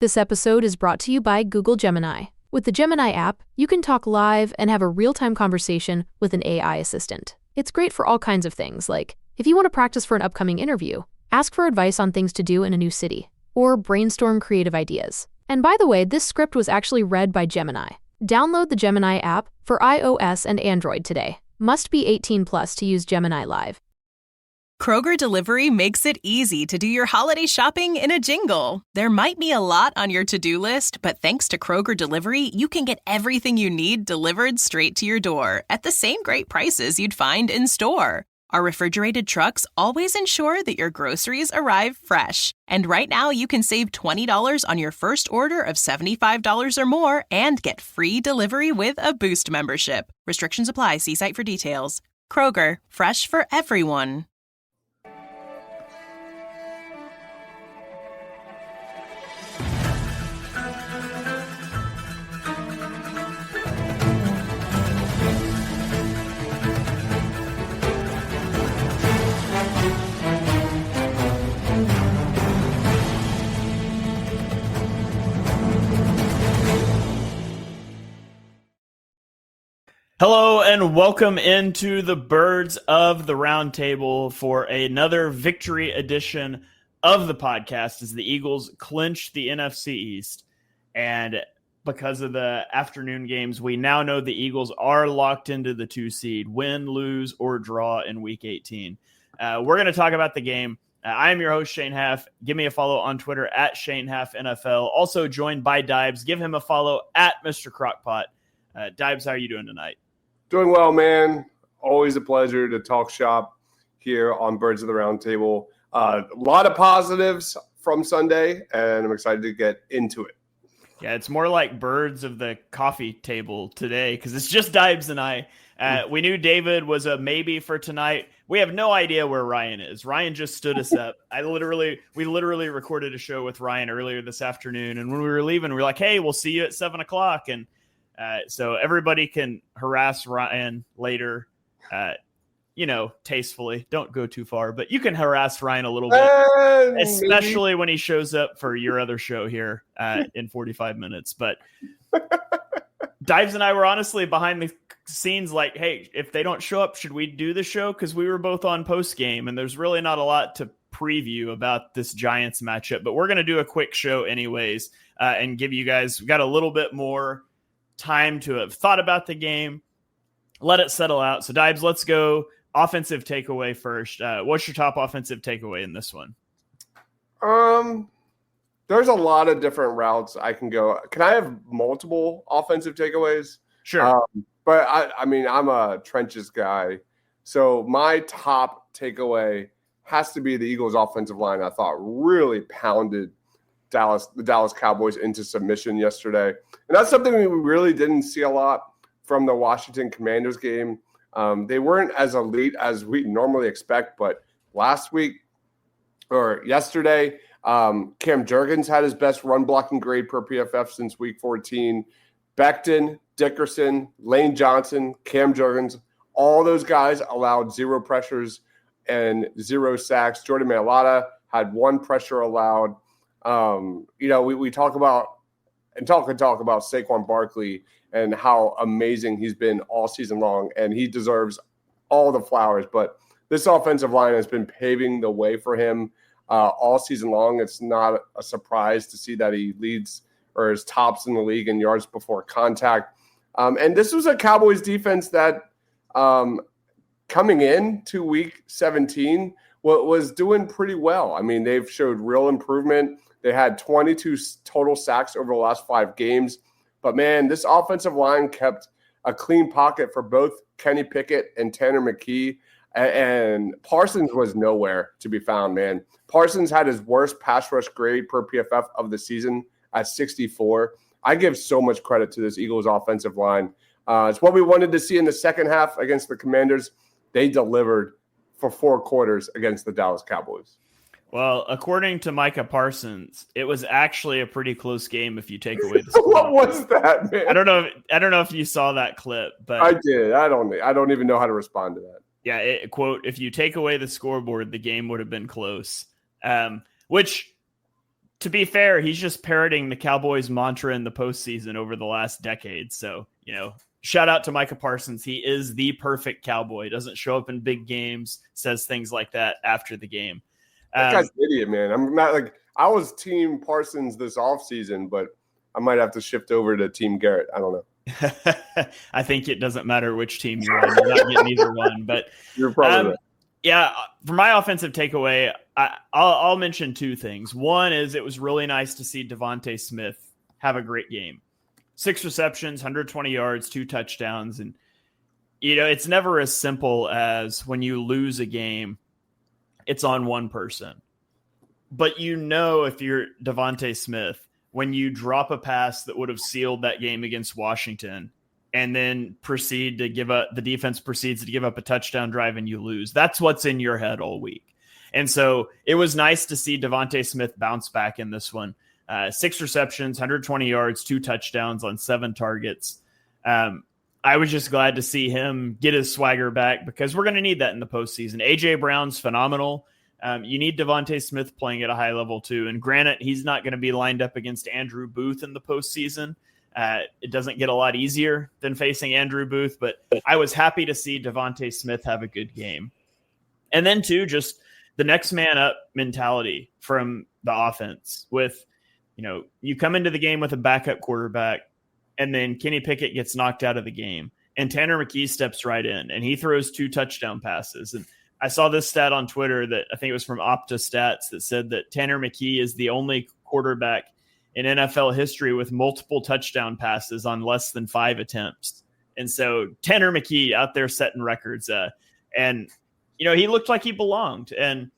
This episode is brought to you by Google Gemini. With the Gemini app, you can talk live and have a real-time conversation with an AI assistant. It's great for all kinds of things, like if you want to practice for an upcoming interview, ask for advice on things to do in a new city, or brainstorm creative ideas. And by the way, this script was actually read by Gemini. Download the Gemini app for iOS and Android today. Must be 18 plus to use Gemini Live. Kroger Delivery makes it easy to do your holiday shopping in a jingle. There might be a lot on your to-do list, but thanks to Kroger Delivery, you can get everything you need delivered straight to your door at the same great prices you'd find in store. Our refrigerated trucks always ensure that your groceries arrive fresh. And right now, you can save $20 on your first order of $75 or more and get free delivery with a Boost membership. Restrictions apply. See site for details. Kroger, fresh for everyone. Hello and welcome into the Birds of the Round Table for another victory edition of the podcast as the Eagles clinch the NFC East. And because of the afternoon games, we now know the Eagles are locked into the 2 seed, win, lose, or draw in Week 18. We're going to talk about the game. I am your host, Shane Haff. Give me a follow on Twitter at Shane Haff NFL. Also joined by Deibs. Give him a follow at Mr. Crockpot. Deibs, how are you doing tonight? Doing well, man. Always a pleasure to talk shop here on Birds of the Round Table. A lot of positives from Sunday, and I'm excited to get into it. Yeah, it's more like Birds of the Coffee Table today because it's just Deibs and I. We knew David was a maybe for tonight. We have no idea where Ryan is. Ryan just stood us up. We literally recorded a show with Ryan earlier this afternoon, and when we were leaving, we were like, "Hey, we'll see you at 7:00." And so everybody can harass Ryan later, tastefully. Don't go too far, but you can harass Ryan a little bit, especially when he shows up for your other show here in 45 minutes. But Deibs and I were honestly behind the scenes like, hey, if they don't show up, should we do the show? Because we were both on post game, and there's really not a lot to preview about this Giants matchup. But we're going to do a quick show anyways and give you guys, we got a little bit more time to have thought about the game, let it settle out. So Deibs, let's go offensive takeaway first. What's your top offensive takeaway in this one? There's a lot of different routes I can go. Can I have multiple offensive takeaways? Sure. But I'm a trenches guy. So my top takeaway has to be the Eagles offensive line. I thought really pounded the Dallas Cowboys into submission yesterday. And that's something we really didn't see a lot from the Washington Commanders game. They weren't as elite as we normally expect, but yesterday, Cam Jurgens had his best run blocking grade per PFF since week 14. Becton, Dickerson, Lane Johnson, Cam Jurgens, all those guys allowed 0 pressures and 0 sacks. Jordan Mailata had 1 pressure allowed. We talk about Saquon Barkley and how amazing he's been all season long, and he deserves all the flowers. But this offensive line has been paving the way for him all season long. It's not a surprise to see that he leads or is tops in the league in yards before contact. And this was a Cowboys defense that coming in to week 17 was doing pretty well. I mean, they've showed real improvement. They had 22 total sacks over the last 5 games. But, man, this offensive line kept a clean pocket for both Kenny Pickett and Tanner McKee. And Parsons was nowhere to be found, man. Parsons had his worst pass rush grade per PFF of the season at 64. I give so much credit to this Eagles offensive line. It's what we wanted to see in the second half against the Commanders. They delivered for 4 quarters against the Dallas Cowboys. Well, according to Micah Parsons, it was actually a pretty close game if you take away the score. What was that, man? I don't know if you saw that clip, but I did. I don't even know how to respond to that. Yeah, quote, if you take away the scoreboard, the game would have been close. Which to be fair, he's just parroting the Cowboys mantra in the postseason over the last decade. So, shout out to Micah Parsons. He is the perfect Cowboy. Doesn't show up in big games, says things like that after the game. That guy's an idiot, man. I'm not I was team Parsons this offseason, but I might have to shift over to team Garrett. I don't know. I think it doesn't matter which team you're on. You're not getting either one, but you're probably right. Yeah, for my offensive takeaway, I'll mention two things. One is it was really nice to see Devontae Smith have a great game. 6 receptions, 120 yards, 2 touchdowns. And, it's never as simple as when you lose a game, it's on one person. But if you're Devontae Smith, when you drop a pass that would have sealed that game against Washington and then the defense proceeds to give up a touchdown drive and you lose, that's what's in your head all week. And so it was nice to see Devontae Smith bounce back in this one. 6 receptions, 120 yards, 2 touchdowns on 7 targets. I was just glad to see him get his swagger back because we're going to need that in the postseason. A.J. Brown's phenomenal. You need Devontae Smith playing at a high level too. And granted, he's not going to be lined up against Andrew Booth in the postseason. It doesn't get a lot easier than facing Andrew Booth, but I was happy to see Devontae Smith have a good game. And then too, just the next man up mentality from the offense with, you come into the game with a backup quarterback and then Kenny Pickett gets knocked out of the game and Tanner McKee steps right in and he throws 2 touchdown passes. And I saw this stat on Twitter that I think it was from Opta Stats that said that Tanner McKee is the only quarterback in NFL history with multiple touchdown passes on less than 5 attempts. And so Tanner McKee out there setting records. And he looked like he belonged. And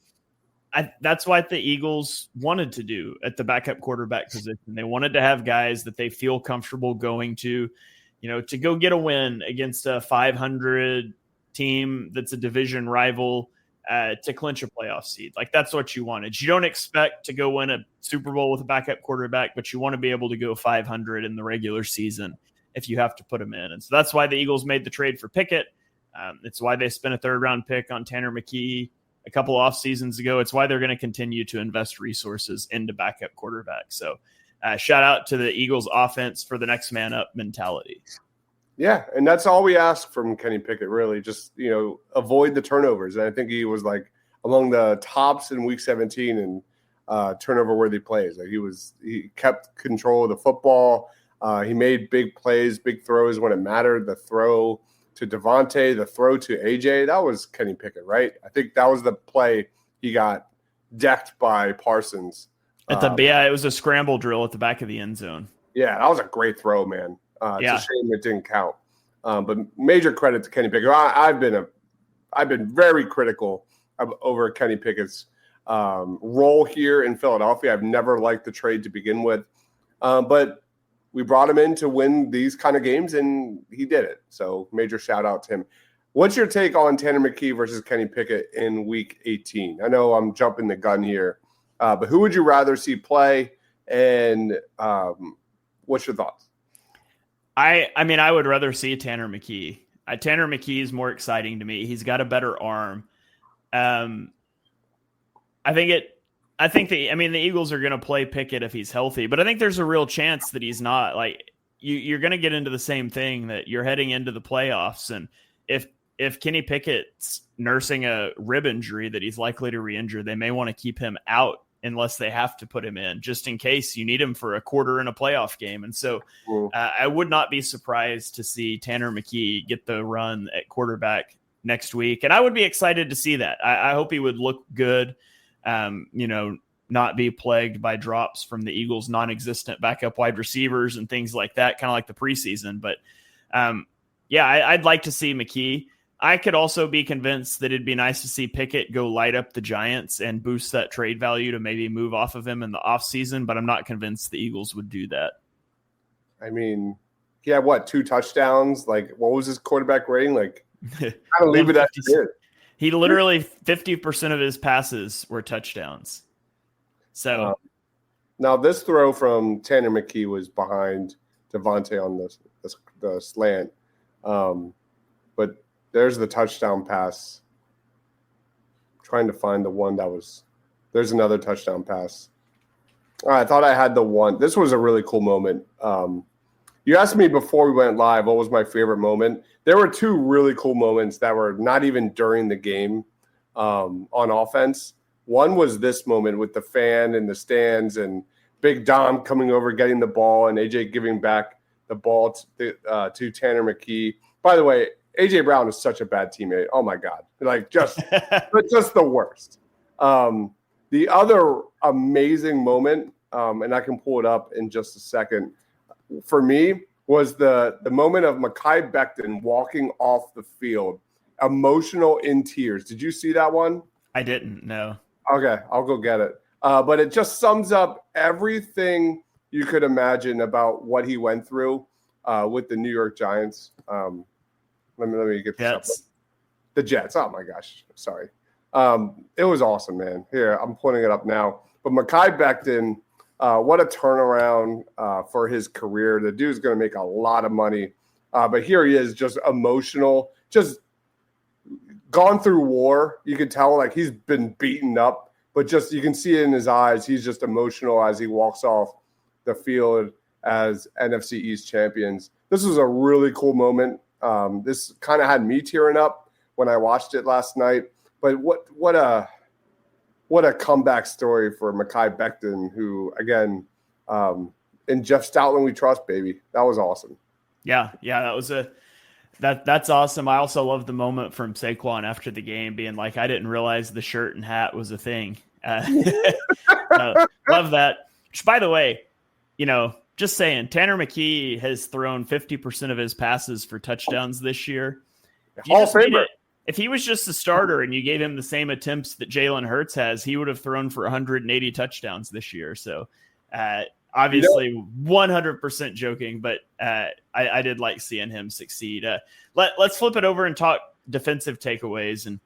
that's what the Eagles wanted to do at the backup quarterback position. They wanted to have guys that they feel comfortable going to go get a win against a 500 team that's a division rival to clinch a playoff seed. Like that's what you wanted. You don't expect to go win a Super Bowl with a backup quarterback, but you want to be able to go 500 in the regular season if you have to put him in. And so that's why the Eagles made the trade for Pickett. It's why they spent a 3rd-round pick on Tanner McKee a couple off seasons ago. It's why they're going to continue to invest resources into backup quarterback. So shout out to the Eagles offense for the next man up mentality. Yeah, and that's all we ask from Kenny Pickett, really. Just, avoid the turnovers. And I think he was among the tops in week 17 in turnover-worthy plays. He kept control of the football. He made big plays, big throws when it mattered. The throw to Devontae, the throw to AJ, that was Kenny Pickett, right? I think that was the play he got decked by Parsons. It was a scramble drill at the back of the end zone. Yeah, that was a great throw, man. It's a shame it didn't count. But major credit to Kenny Pickett. I've been very critical over Kenny Pickett's role here in Philadelphia. I've never liked the trade to begin with. But we brought him in to win these kind of games, and he did it. So major shout out to him. What's your take on Tanner McKee versus Kenny Pickett in Week 18? I know I'm jumping the gun here, but who would you rather see play, and what's your thoughts? I would rather see Tanner McKee. Tanner McKee is more exciting to me. He's got a better arm. I think the Eagles are going to play Pickett if he's healthy, but I think there's a real chance that he's not. Like you're going to get into the same thing that you're heading into the playoffs. And if Kenny Pickett's nursing a rib injury that he's likely to re-injure, they may want to keep him out unless they have to put him in just in case you need him for a quarter in a playoff game. And so I would not be surprised to see Tanner McKee get the run at quarterback next week. And I would be excited to see that. I hope he would look good. Not be plagued by drops from the Eagles' non-existent backup wide receivers and things like that, kind of like the preseason. But I'd like to see McKee. I could also be convinced that it'd be nice to see Pickett go light up the Giants and boost that trade value to maybe move off of him in the offseason, but I'm not convinced the Eagles would do that. I mean, he had 2 touchdowns? Like, what was his quarterback rating? Like, kind of leave it at it. He literally 50% of his passes were touchdowns. So now this throw from Tanner McKee was behind Devontae on the slant. But there's the touchdown pass. I'm trying to find the one there's another touchdown pass. I thought I had the one. This was a really cool moment. You asked me before we went live what was my favorite moment. There were two really cool moments that were not even during the game on offense. One was this moment with the fan in the stands and Big Dom coming over, getting the ball, and AJ giving back the ball to Tanner McKee. By the way, AJ Brown is such a bad teammate. Oh my God. Like just the worst. The other amazing moment, and I can pull it up in just a second, for me was the moment of Mekhi Becton walking off the field, emotional in tears. Did you see that one? I didn't, no. Okay, I'll go get it. But it just sums up everything you could imagine about what he went through with the New York Giants. Let me get this up. The Jets. Oh my gosh, sorry. It was awesome, man. Here, I'm pulling it up now. But Mekhi Becton, what a turnaround for his career. The dude's going to make a lot of money. But here he is, just emotional, just gone through war. You could tell like he's been beaten up, but just you can see it in his eyes. He's just emotional as he walks off the field as NFC East champions. This was a really cool moment. This kind of had me tearing up when I watched it last night. But what a comeback story for Mekhi Becton, who again, in Jeff Stoutland we trust, baby. That was awesome. Yeah, that was that's awesome. I also love the moment from Saquon after the game being like, I didn't realize the shirt and hat was a thing. Love that. Which, by the way, just saying, Tanner McKee has thrown 50% of his passes for touchdowns this year. If he was just a starter and you gave him the same attempts that Jalen Hurts has, he would have thrown for 180 touchdowns this year. So obviously 100% joking, but I did like seeing him succeed. Let's flip it over and talk defensive takeaways. And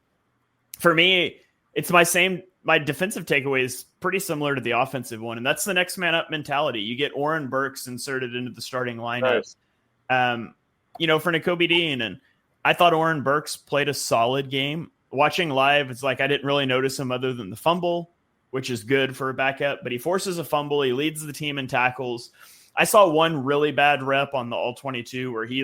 for me, it's my defensive takeaway is pretty similar to the offensive one, and that's the next man up mentality. You get Oren Burks inserted into the starting lineup, for Nakobe Dean, and I thought Oren Burks played a solid game. Watching live, it's like I didn't really notice him other than the fumble, which is good for a backup, but he forces a fumble. He leads the team in tackles. I saw one really bad rep on the all-22 where he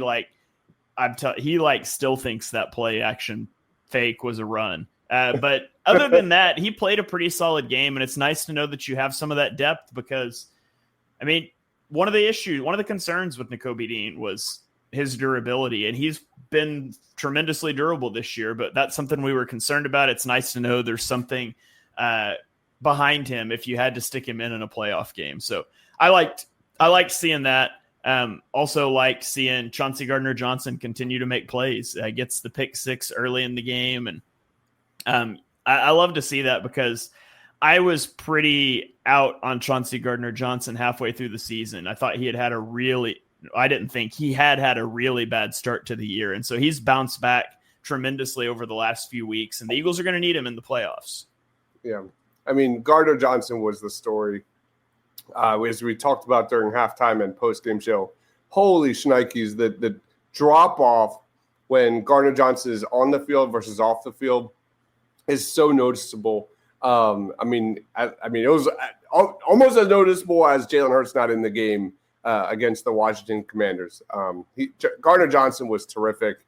still thinks that play action fake was a run. But other than that, he played a pretty solid game, and it's nice to know that you have some of that depth because, I mean, one of the concerns with Nakobe Dean was his durability, and he's been tremendously durable this year, but that's something we were concerned about. It's nice to know there's something behind him if you had to stick him in a playoff game. So I liked seeing that. Also liked seeing Chauncey Gardner-Johnson continue to make plays. Gets the pick 6 early in the game, and I love to see that because I was pretty out on Chauncey Gardner-Johnson halfway through the season. I thought I didn't think he had a really bad start to the year. And so he's bounced back tremendously over the last few weeks, and the Eagles are going to need him in the playoffs. Yeah. I mean, Gardner-Johnson was the story, as we talked about during halftime and post-game show. Holy shnikes, the drop-off when Gardner-Johnson is on the field versus off the field is so noticeable. I mean, it was almost as noticeable as Jalen Hurts not in the game against the Washington Commanders. Gardner-Johnson was terrific.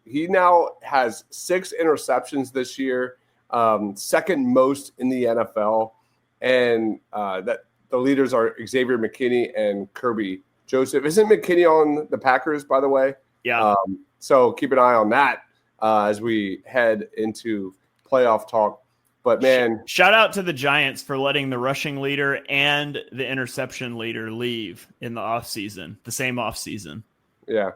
He now has 6 interceptions this year, second most in the NFL, and that the leaders are Xavier McKinney and Kirby Joseph. Isn't McKinney on the Packers, by the way? Yeah. So keep an eye on that as we head into playoff talk. But, man. Shout out to the Giants for letting the rushing leader and the interception leader leave in the offseason, the same offseason. Yeah.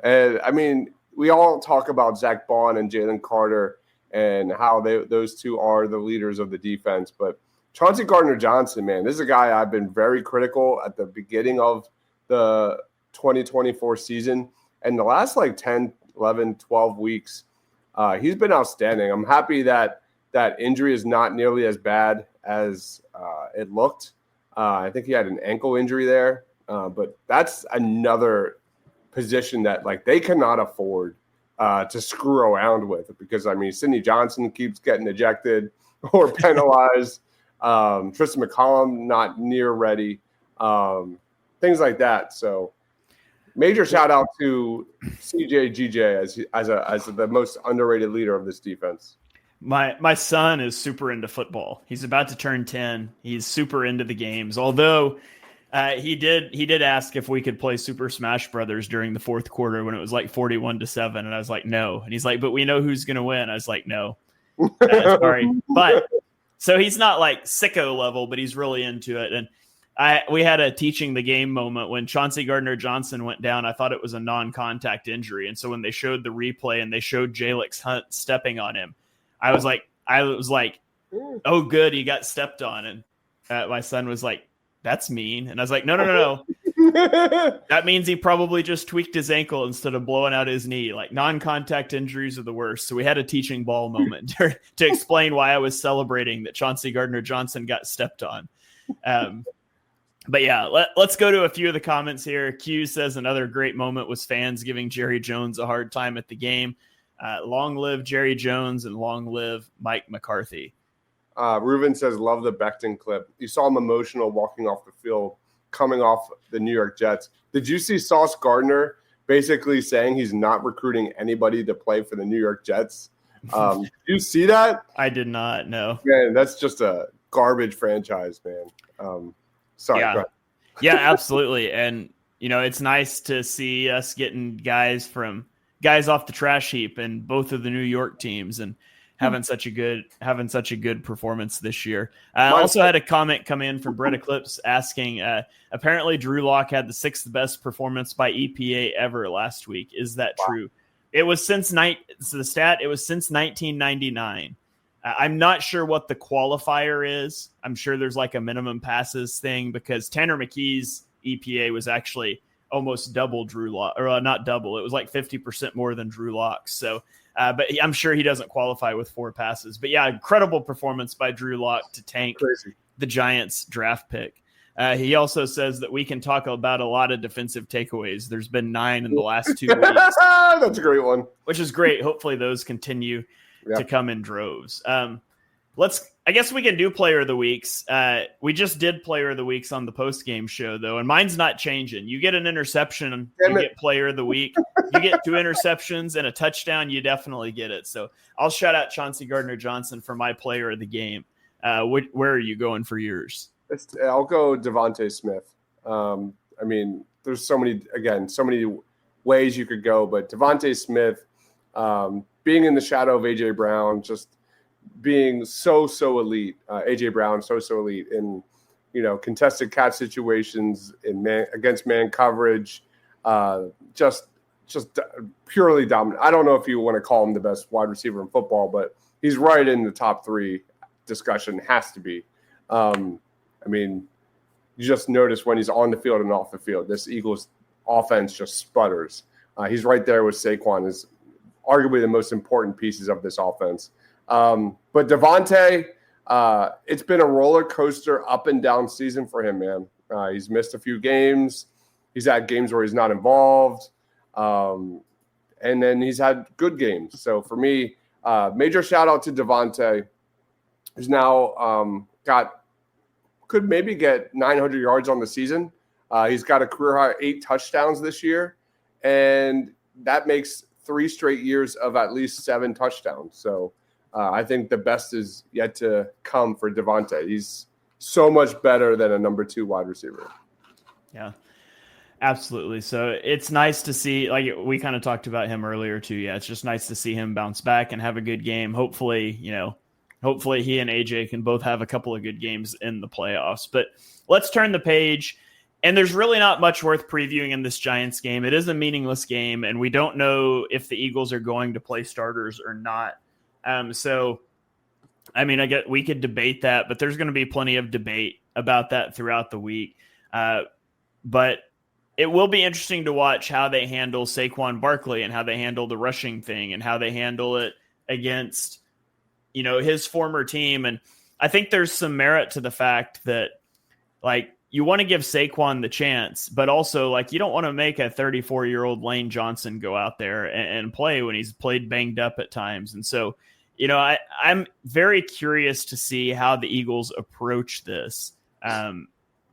And, I mean, we all talk about Zach Bond and Jalen Carter and how those two are the leaders of the defense. But Chauncey Gardner-Johnson, man, this is a guy I've been very critical at the beginning of the 2024 season. And the last 10, 11, 12 weeks, he's been outstanding. I'm happy that injury is not nearly as bad as it looked. I think he had an ankle injury there, but that's another position that they cannot afford to screw around with because, I mean, Sidney Johnson keeps getting ejected or penalized. Tristan McCollum, not near ready. Things like that. So major shout out to CJ GJ as the most underrated leader of this defense. My son is super into football. He's about to turn 10. He's super into the games. Although he did ask if we could play Super Smash Brothers during the fourth quarter when it was like 41-7, and I was like, no. And he's like, but we know who's going to win. I was like, no. Sorry, but so he's not like sicko level, but he's really into it. And we had a teaching the game moment when Chauncey Gardner-Johnson went down. I thought it was a non-contact injury, and so when they showed the replay and they showed Jalix Hunt stepping on him, I was like, oh, good, he got stepped on. And my son was like, that's mean. And I was like, no. That means he probably just tweaked his ankle instead of blowing out his knee. Like, non-contact injuries are the worst. So we had a teaching ball moment to explain why I was celebrating that Chauncey Gardner-Johnson got stepped on. But yeah, let's go to a few of the comments here. Q says another great moment was fans giving Jerry Jones a hard time at the game. Long live Jerry Jones and long live Mike McCarthy. Reuven says, love the Becton clip. You saw him emotional walking off the field, coming off the New York Jets. Did you see Sauce Gardner basically saying he's not recruiting anybody to play for the New York Jets? Did you see that? I did not, no. Man, that's just a garbage franchise, man. Sorry. Yeah. Yeah, absolutely. And, it's nice to see us getting guys off the trash heap in both of the New York teams and having such a good performance this year. I also had a comment come in from Brett Eclipse asking, apparently Drew Lock had the 6th best performance by EPA ever last week. Is that true? It was since 1999. I'm not sure what the qualifier is. I'm sure there's like a minimum passes thing because Tanner McKee's EPA was actually almost double Drew Lock, or not double. It was like 50% more than Drew Lock. So, but I'm sure he doesn't qualify with 4 passes. But yeah, incredible performance by Drew Lock to tank the Giants draft pick. He also says that we can talk about a lot of defensive takeaways. There's been 9 in the last 2 weeks. That's a great one. Which is great. Hopefully those continue to come in droves. I guess we can do player of the weeks. We just did player of the weeks on the post game show though. And mine's not changing. You get an interception, you get player of the week. You get 2 interceptions and a touchdown, you definitely get it. So I'll shout out Chauncey Gardner-Johnson for my player of the game. Where are you going for yours? I'll go Devontae Smith. I mean, there's so many ways you could go, but Devontae Smith, being in the shadow of A.J. Brown, just being so elite. A.J. Brown, so elite in, contested catch situations, against man coverage, just purely dominant. I don't know if you want to call him the best wide receiver in football, but he's right in the top 3 discussion, has to be. I mean, you just notice when he's on the field and off the field, this Eagles offense just sputters. He's right there with Saquon, is arguably the most important pieces of this offense. But Devontae, it's been a roller coaster up and down season for him, man. He's missed a few games. He's had games where he's not involved. And then he's had good games. So for me, major shout out to Devontae, who's now could maybe get 900 yards on the season. He's got a career high 8 touchdowns this year, and that makes 3 straight years of at least 7 touchdowns. So I think the best is yet to come for Devontae. He's so much better than a number 2 wide receiver. Yeah, absolutely. So it's nice to see, like we kind of talked about him earlier too. Yeah, it's just nice to see him bounce back and have a good game. Hopefully he and AJ can both have a couple of good games in the playoffs. But let's turn the page. And there's really not much worth previewing in this Giants game. It is a meaningless game, and we don't know if the Eagles are going to play starters or not. So, I mean, we could debate that, but there's going to be plenty of debate about that throughout the week. But it will be interesting to watch how they handle Saquon Barkley and how they handle the rushing thing and how they handle it against, his former team. And I think there's some merit to the fact that, you want to give Saquon the chance, but also you don't want to make a 34-year-old Lane Johnson go out there and play when he's played banged up at times. And so I'm very curious to see how the Eagles approach this.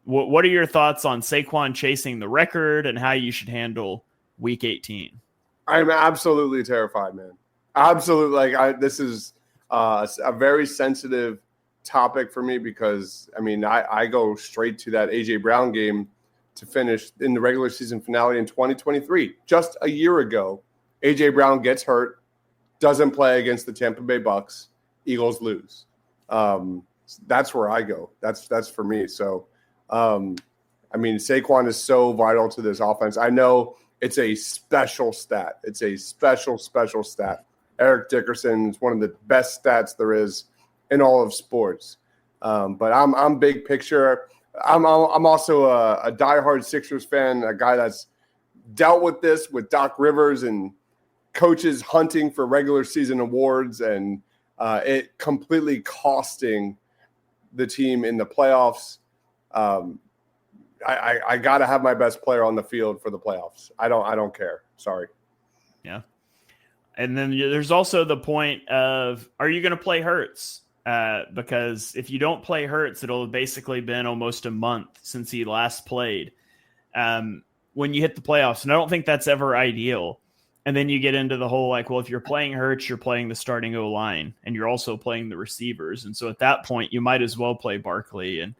What are your thoughts on Saquon chasing the record and how you should handle Week 18? I'm absolutely terrified, man. Absolutely. This is a very sensitive topic for me because, I go straight to that A.J. Brown game to finish in the regular season finale in 2023. Just a year ago, A.J. Brown gets hurt, doesn't play against the Tampa Bay Bucks. Eagles lose. That's where I go. That's for me. So, Saquon is so vital to this offense. I know it's a special stat. It's a special stat. Eric Dickerson is one of the best stats there is in all of sports. But I'm big picture. I'm also a diehard Sixers fan, a guy that's dealt with this with Doc Rivers and coaches hunting for regular season awards and it completely costing the team in the playoffs. I got to have my best player on the field for the playoffs. I don't care. Sorry. Yeah. And then there's also the point of, are you going to play Hurts? Because if you don't play Hurts, it'll have basically been almost a month since he last played when you hit the playoffs. And I don't think that's ever ideal. And then you get into the whole, if you're playing Hurts, you're playing the starting O-line and you're also playing the receivers. And so at that point, you might as well play Barkley and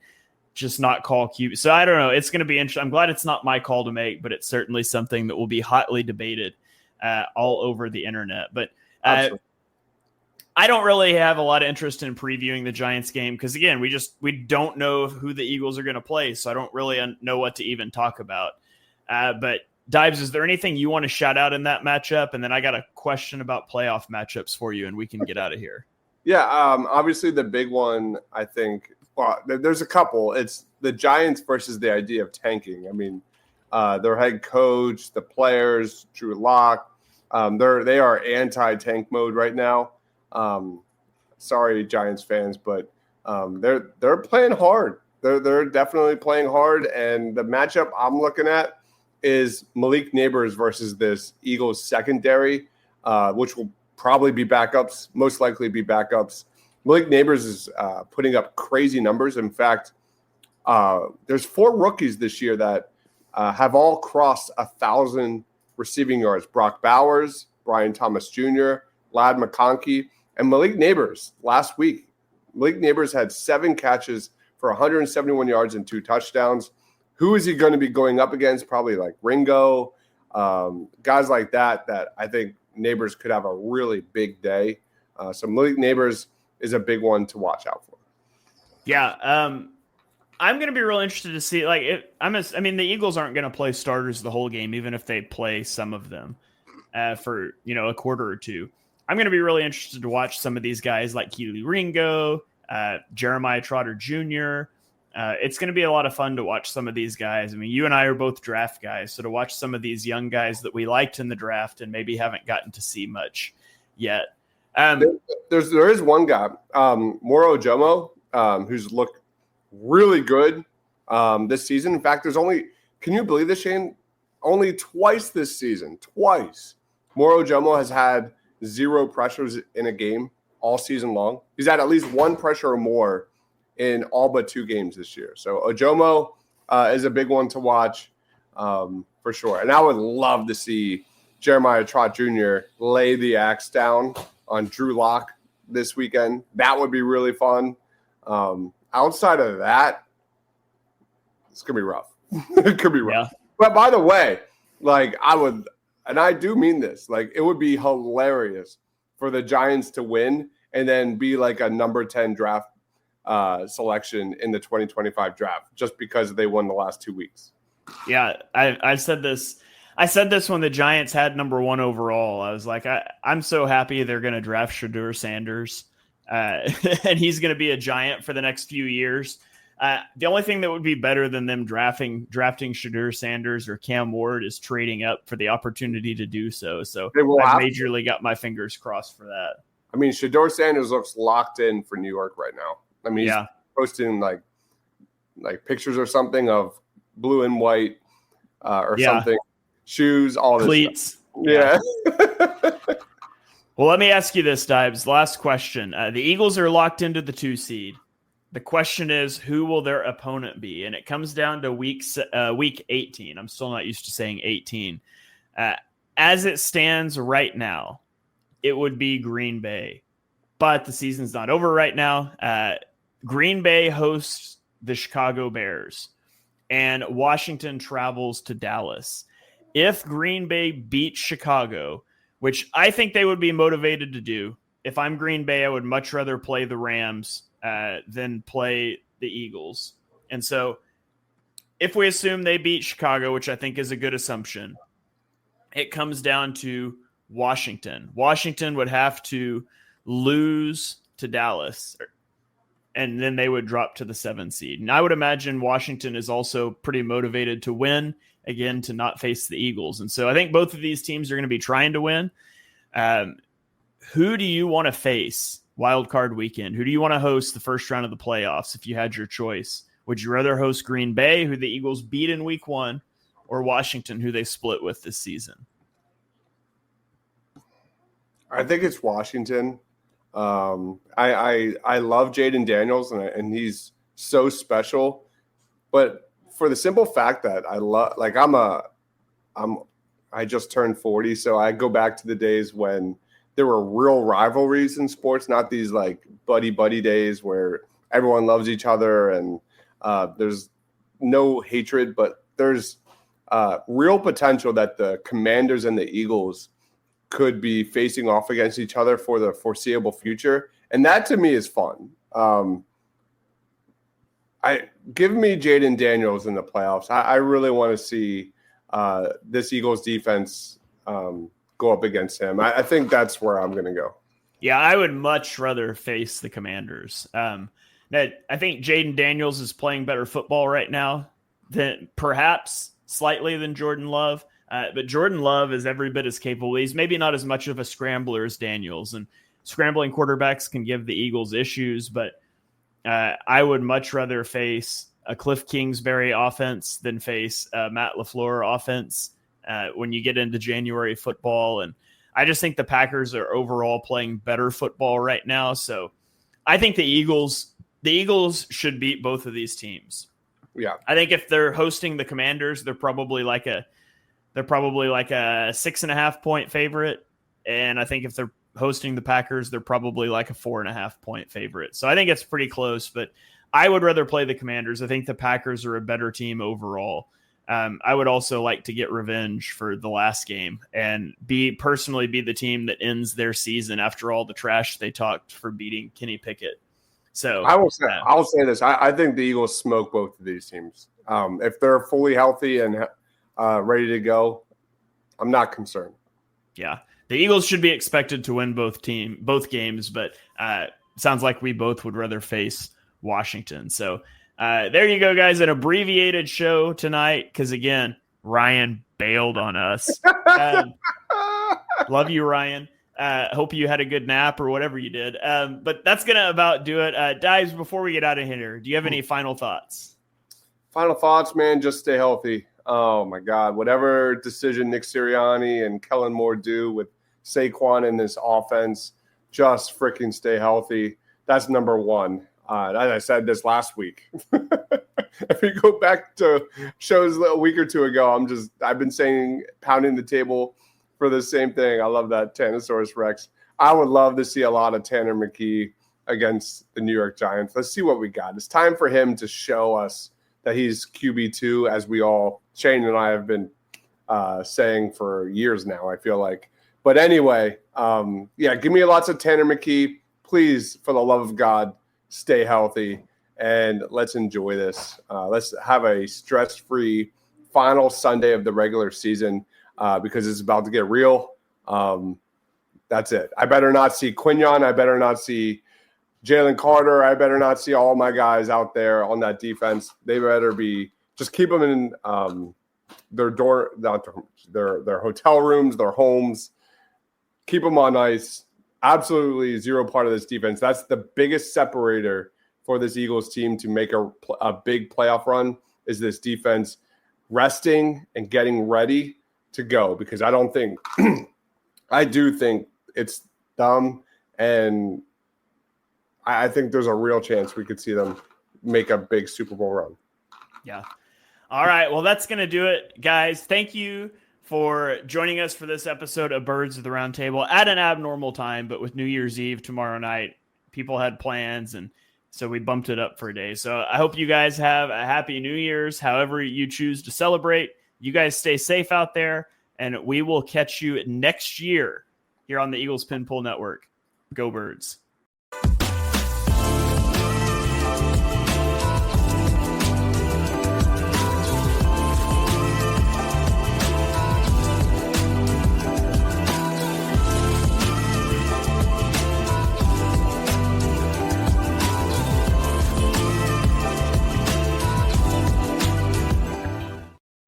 just not call QB. So I don't know. It's going to be interesting. I'm glad it's not my call to make, but it's certainly something that will be hotly debated all over the internet. But I don't really have a lot of interest in previewing the Giants game because, again, we don't know who the Eagles are going to play, so I don't really know what to even talk about. But Deibs, is there anything you want to shout out in that matchup? And then I got a question about playoff matchups for you, and we can get out of here. Yeah, obviously the big one, I think, well, there's a couple. It's the Giants versus the idea of tanking. Their head coach, the players, Drew Lock, they are anti-tank mode right now. Sorry, Giants fans, but they're playing hard. They're definitely playing hard, and the matchup I'm looking at is Malik Neighbors versus this Eagles secondary, which will probably be backups, most likely be backups. Malik Neighbors is putting up crazy numbers. In fact, there's 4 rookies this year that have all crossed 1,000 receiving yards. Brock Bowers, Brian Thomas Jr., Lad McConkey, and Malik Neighbors last week. Malik Neighbors had 7 catches for 171 yards and 2 touchdowns. Who is he going to be going up against? Probably like Ringo, guys like that I think Neighbors could have a really big day. So Malik Neighbors is a big one to watch out for. Yeah. I'm going to be real interested to see, the Eagles aren't going to play starters the whole game, even if they play some of them for, a quarter or two. I'm going to be really interested to watch some of these guys like Keely Ringo, Jeremiah Trotter Jr. It's going to be a lot of fun to watch some of these guys. You and I are both draft guys, so to watch some of these young guys that we liked in the draft and maybe haven't gotten to see much yet. There is one guy, Moro Ojomo, who's looked really good this season. In fact, can you believe this, Shane? Only twice this season, Moro Ojomo has had 0 pressures in a game all season long. He's had at least 1 pressure or more in all but 2 games this year. So Ojomo is a big one to watch for sure. And I would love to see Jeremiah Trott Jr. lay the axe down on Drew Lock this weekend. That would be really fun. Outside of that, it's going to be rough. It could be rough. Yeah. But by the way, and I do mean this, it would be hilarious for the Giants to win and then be like a number 10 draft selection in the 2025 draft just because they won the last 2 weeks. Yeah, I said this. I said this when the Giants had number 1 overall. I was like, I'm so happy they're going to draft Shedeur Sanders, and he's going to be a Giant for the next few years. The only thing that would be better than them drafting Shedeur Sanders or Cam Ward is trading up for the opportunity to do so. So I've majorly got my fingers crossed for that. Shedeur Sanders looks locked in for New York right now. He's posting like pictures or something of blue and white or something, shoes, all this cleats. Stuff. Yeah. Well, let me ask you this, Deibs. Last question. The Eagles are locked into the 2 seed. The question is, who will their opponent be? And it comes down to week 18. I'm still not used to saying 18. As it stands right now, it would be Green Bay. But the season's not over right now. Green Bay hosts the Chicago Bears, and Washington travels to Dallas. If Green Bay beats Chicago, which I think they would be motivated to do, if I'm Green Bay, I would much rather play the Rams than play the Eagles. And so if we assume they beat Chicago, which I think is a good assumption, it comes down to Washington. Washington would have to lose to Dallas, and then they would drop to the 7 seed. And I would imagine Washington is also pretty motivated to win, again, to not face the Eagles. And so I think both of these teams are going to be trying to win. Who do you want to face wild card weekend? Who do you want to host the first round of the playoffs if you had your choice? Would you rather host Green Bay, who the Eagles beat in week 1, or Washington, who they split with this season? I think it's Washington. I love Jaden Daniels, and he's so special. But for the simple fact that I just turned 40, so I go back to the days when there were real rivalries in sports, not these like buddy days where everyone loves each other and there's no hatred, but there's real potential that the Commanders and the Eagles could be facing off against each other for the foreseeable future. And that to me is fun. Give me Jaden Daniels in the playoffs. I really want to see this Eagles defense go up against him. I think that's where I'm going to go. Yeah, I would much rather face the Commanders. I think Jaden Daniels is playing better football right now than perhaps slightly than Jordan Love. But Jordan Love is every bit as capable. He's maybe not as much of a scrambler as Daniels, and scrambling quarterbacks can give the Eagles issues, but I would much rather face a Cliff Kingsbury offense than face a Matt LaFleur offense when you get into January football. And I just think the Packers are overall playing better football right now. So I think the Eagles should beat both of these teams. Yeah. I think if they're hosting the Commanders, they're probably like a 6.5 point favorite. And I think if they're hosting the Packers, they're probably like a 4.5 point favorite. So I think it's pretty close, but I would rather play the Commanders. I think the Packers are a better team overall. I would also like to get revenge for the last game and personally be the team that ends their season after all the trash they talked for beating Kenny Pickett. So I'll say this. I think the Eagles smoke both of these teams. If they're fully healthy and ready to go, I'm not concerned. Yeah, the Eagles should be expected to win both games, but sounds like we both would rather face Washington. So there you go, guys. An abbreviated show tonight because, again, Ryan bailed on us. Love you, Ryan. Hope you had a good nap or whatever you did. But that's going to about do it. Deibs, before we get out of here, do you have any final thoughts? Final thoughts, man, just stay healthy. Oh, my God. Whatever decision Nick Sirianni and Kellen Moore do with Saquon in this offense, just freaking stay healthy. That's number one. As I said this last week. If you go back to shows a week or two ago, I've been saying pounding the table for the same thing. I love that Tanosaurus Rex. I would love to see a lot of Tanner McKee against the New York Giants. Let's see what we got. It's time for him to show us that he's QB2, as we all, Shane and I, have been saying for years now, I feel like. But anyway, give me lots of Tanner McKee. Please, for the love of God, stay healthy, and let's enjoy this. Let's have a stress-free final Sunday of the regular season because it's about to get real. That's it. I better not see Quinion. I better not see Jalen Carter. I better not see all my guys out there on that defense. They better be – just keep them in their hotel rooms, their homes. Keep them on ice. Absolutely zero part of this defense. That's the biggest separator for this Eagles team to make a big playoff run is this defense resting and getting ready to go, because I do think it's dumb. And I think there's a real chance we could see them make a big Super Bowl run. Yeah. All right. Well, that's going to do it, guys. Thank you for joining us for this episode of Birds of the Round Table at an abnormal time, but with New Year's Eve tomorrow night, people had plans, and so we bumped it up for a day. So I hope you guys have a happy New Year's, however you choose to celebrate. You guys stay safe out there, and we will catch you next year here on the Eagles Pin Pull Network. Go Birds.